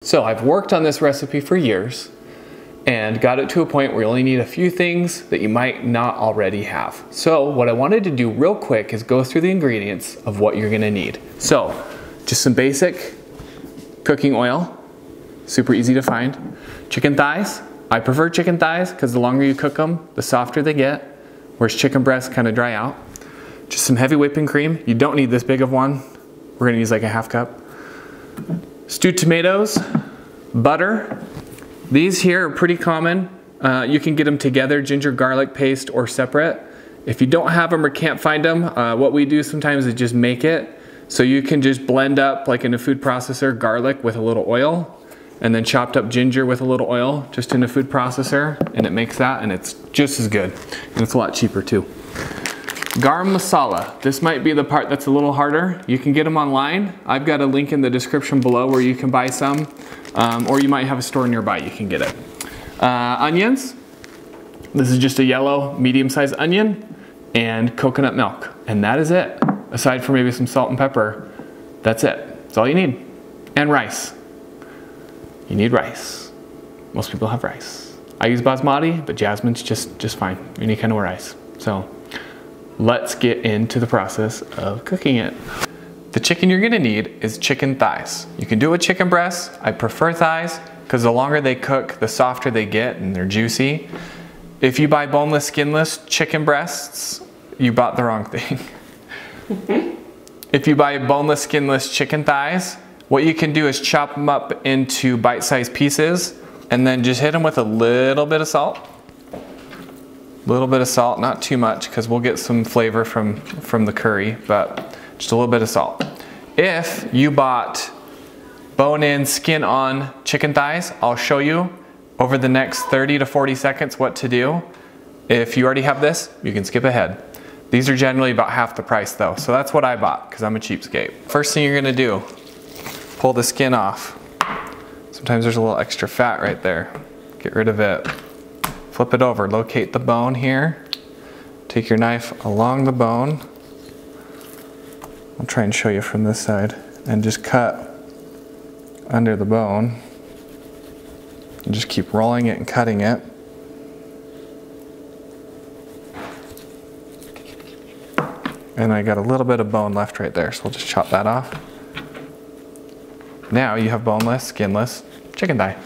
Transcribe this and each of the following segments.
So I've worked on this recipe for years and got it to a point where you only need a few things that you might not already have. So what I wanted to do real quick is go through the ingredients of what you're gonna need. So just some basic cooking oil, super easy to find. Chicken thighs, I prefer chicken thighs because the longer you cook them, the softer they get, whereas chicken breasts kind of dry out. Just some heavy whipping cream. You don't need this big of one. We're gonna use like a half cup. Stewed tomatoes, butter. These here are pretty common. You can get them together, ginger garlic paste or separate. If you don't have them or can't find them, what we do sometimes is just make it. So you can just blend up, like in a food processor, garlic with a little oil, and then chopped up ginger with a little oil, just in a food processor, and it makes that, and it's just as good. And it's a lot cheaper too. Garam masala. This might be the part that's a little harder. You can get them online. I've got a link in the description below where you can buy some, or you might have a store nearby you can get it. Onions. This is just a yellow, medium-sized onion, and coconut milk. And that is it. Aside from maybe some salt and pepper, that's it. That's all you need. And rice. You need rice. Most people have rice. I use basmati, but jasmine's just fine. Any kind of rice. So let's get into the process of cooking it. The chicken you're gonna need is chicken thighs. You can do it with chicken breasts. I prefer thighs because the longer they cook, the softer they get and they're juicy. If you buy boneless, skinless chicken breasts, you bought the wrong thing. If you buy boneless, skinless chicken thighs, what you can do is chop them up into bite-sized pieces and then just hit them with a little bit of salt. A little bit of salt, not too much because we'll get some flavor from the curry, but just a little bit of salt. If you bought bone-in, skin-on chicken thighs, I'll show you over the next 30 to 40 seconds what to do. If you already have this, you can skip ahead. These are generally about half the price though, so that's what I bought because I'm a cheapskate. First thing you're gonna do, pull the skin off. Sometimes there's a little extra fat right there. Get rid of it. Flip it over, locate the bone here. Take your knife along the bone. I'll try and show you from this side. And just cut under the bone. And just keep rolling it and cutting it. And I got a little bit of bone left right there, so we'll just chop that off. Now you have boneless, skinless chicken thigh.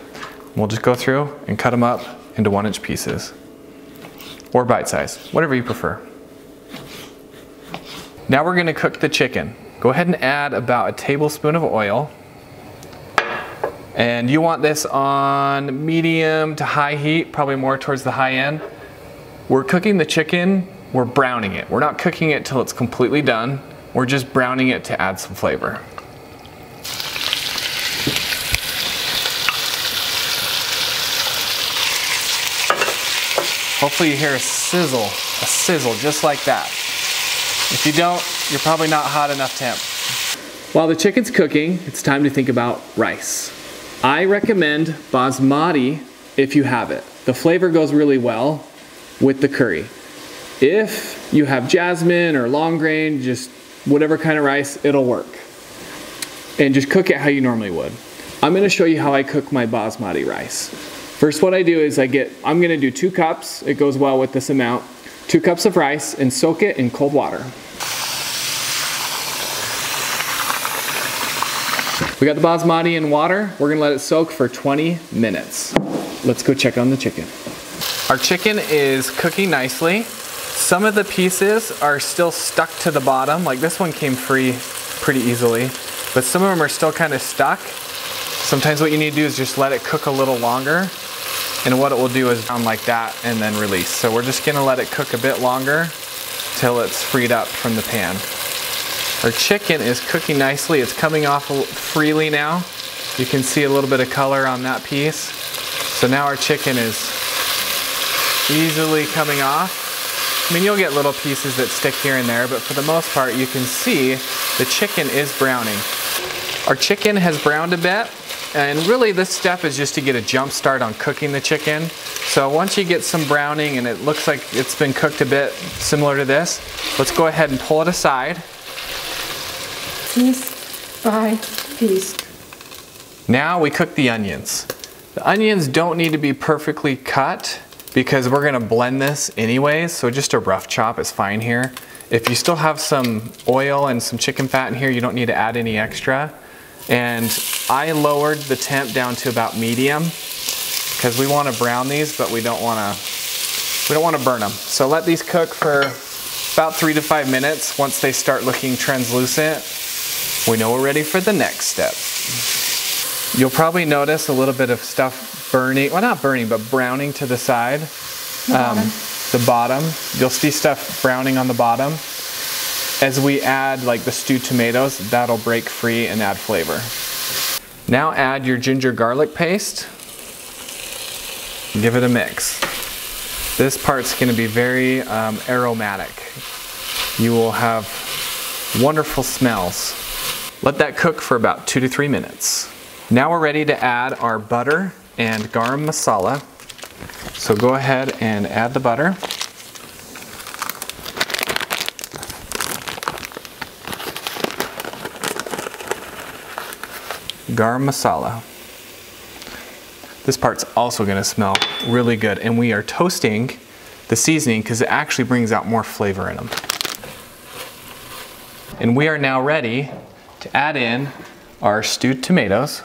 We'll just go through and cut them up into 1-inch pieces or bite size, whatever you prefer. Now we're gonna cook the chicken. Go ahead and add about a tablespoon of oil. And you want this on medium to high heat, probably more towards the high end. We're cooking the chicken, we're browning it. We're not cooking it till it's completely done. We're just browning it to add some flavor. Hopefully you hear a sizzle just like that. If you don't, you're probably not hot enough temp. While the chicken's cooking, it's time to think about rice. I recommend basmati if you have it. The flavor goes really well with the curry. If you have jasmine or long grain, just whatever kind of rice, it'll work. And just cook it how you normally would. I'm gonna show you how I cook my basmati rice. First, what I do is I'm gonna do 2 cups, it goes well with this amount, 2 cups of rice and soak it in cold water. We got the basmati in water, we're gonna let it soak for 20 minutes. Let's go check on the chicken. Our chicken is cooking nicely. Some of the pieces are still stuck to the bottom, like this one came free pretty easily, but some of them are still kind of stuck. Sometimes what you need to do is just let it cook a little longer. And what it will do is down like that and then release. So we're just gonna let it cook a bit longer till it's freed up from the pan. Our chicken is cooking nicely. It's coming off freely now. You can see a little bit of color on that piece. So now our chicken is easily coming off. I mean, you'll get little pieces that stick here and there, but for the most part, you can see the chicken is browning. Our chicken has browned a bit. And really this step is just to get a jump start on cooking the chicken. So once you get some browning and it looks like it's been cooked a bit similar to this, let's go ahead and pull it aside. Piece by piece. Now we cook the onions. The onions don't need to be perfectly cut because we're gonna blend this anyways, so just a rough chop is fine here. If you still have some oil and some chicken fat in here, you don't need to add any extra. And I lowered the temp down to about medium because we wanna brown these, but we don't wanna burn them. So let these cook for about 3 to 5 minutes. Once they start looking translucent, we know we're ready for the next step. You'll probably notice a little bit of stuff burning, well not burning, but browning to the side. The bottom. You'll see stuff browning on the bottom. As we add like the stewed tomatoes, that'll break free and add flavor. Now add your ginger garlic paste. Give it a mix. This part's gonna be very aromatic. You will have wonderful smells. Let that cook for about 2 to 3 minutes. Now we're ready to add our butter and garam masala. So go ahead and add the butter. Garam masala. This part's also gonna smell really good, and we are toasting the seasoning because it actually brings out more flavor in them. And we are now ready to add in our stewed tomatoes.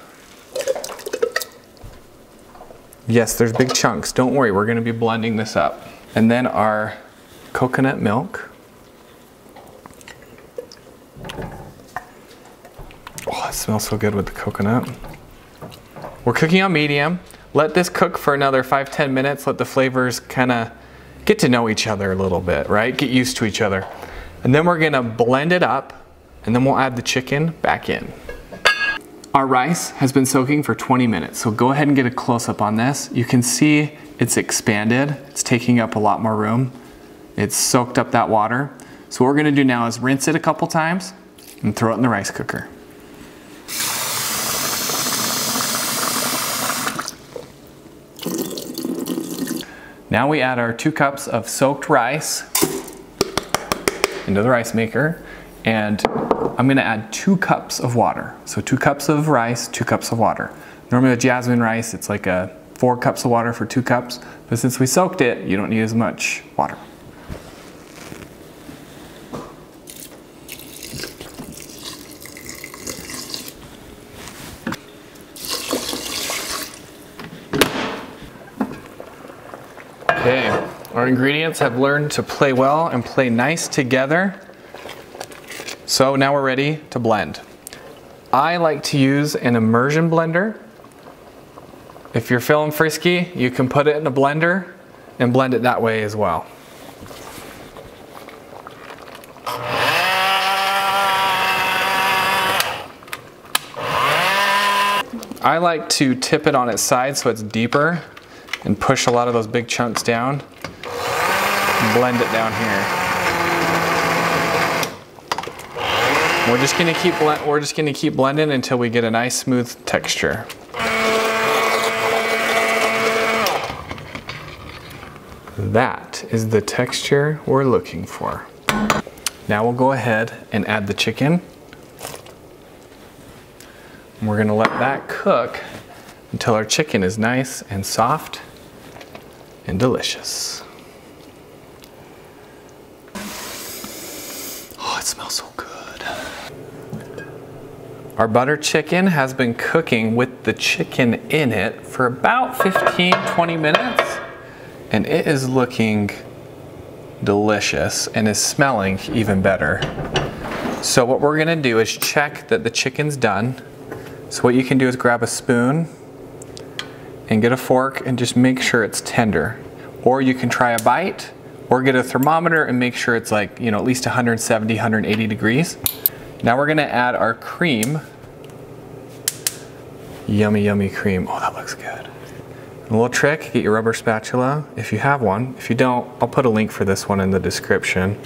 Yes, there's big chunks. Don't worry, we're gonna be blending this up. And then our coconut milk. Oh, it smells so good with the coconut. We're cooking on medium. Let this cook for another 5-10 minutes. Let the flavors kind of get to know each other a little bit, right? Get used to each other. And then we're gonna blend it up, and then we'll add the chicken back in. Our rice has been soaking for 20 minutes, so go ahead and get a close-up on this. You can see it's expanded. It's taking up a lot more room. It's soaked up that water. So what we're gonna do now is rinse it a couple times and throw it in the rice cooker. Now we add our 2 cups of soaked rice into the rice maker, and I'm gonna add 2 cups of water. So 2 cups of rice, 2 cups of water. Normally with jasmine rice, it's like 4 cups of water for 2 cups, but since we soaked it, you don't need as much water. Okay, our ingredients have learned to play well and play nice together. So now we're ready to blend. I like to use an immersion blender. If you're feeling frisky, you can put it in a blender and blend it that way as well. I like to tip it on its side so it's deeper and push a lot of those big chunks down and blend it down here. We're just gonna keep blending until we get a nice smooth texture. That is the texture we're looking for. Now we'll go ahead and add the chicken. We're gonna let that cook until our chicken is nice and soft and delicious. Oh, it smells so good. Our butter chicken has been cooking with the chicken in it for about 15-20 minutes, and it is looking delicious and is smelling even better. So what we're gonna do is check that the chicken's done. So what you can do is grab a spoon and get a fork and just make sure it's tender. Or you can try a bite, or get a thermometer and make sure it's like, at least 170, 180 degrees. Now we're gonna add our cream. Yummy, yummy cream. Oh, that looks good. A little trick, get your rubber spatula if you have one. If you don't, I'll put a link for this one in the description.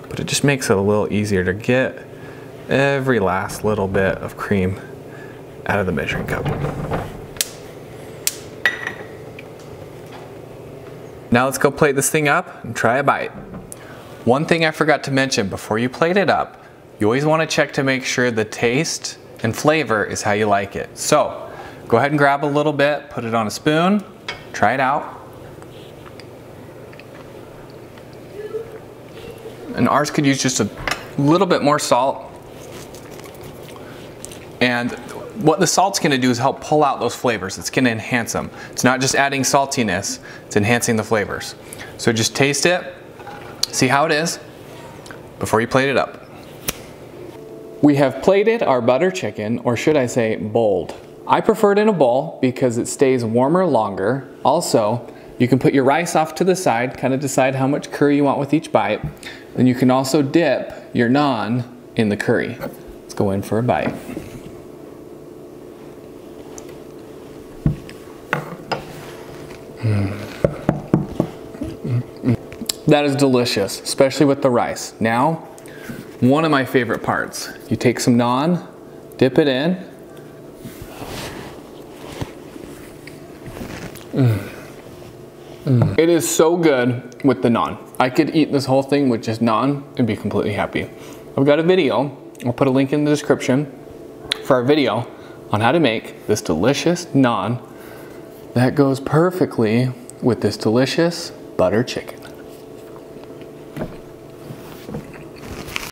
But it just makes it a little easier to get every last little bit of cream out of the measuring cup. Now let's go plate this thing up and try a bite. One thing I forgot to mention before you plate it up, you always want to check to make sure the taste and flavor is how you like it. So Go ahead and grab a little bit, put it on a spoon, try it out. And ours could use just a little bit more salt. And what the salt's gonna do is help pull out those flavors. It's gonna enhance them. It's not just adding saltiness, it's enhancing the flavors. So just taste it, see how it is before you plate it up. We have plated our butter chicken, or should I say bowled. I prefer it in a bowl because it stays warmer longer. Also, you can put your rice off to the side, kind of decide how much curry you want with each bite. Then you can also dip your naan in the curry. Let's go in for a bite. That is delicious, especially with the rice. Now, one of my favorite parts. You take some naan, dip it in. It is so good with the naan. I could eat this whole thing with just naan and be completely happy. I've got a video, I'll put a link in the description for our video on how to make this delicious naan that goes perfectly with this delicious butter chicken.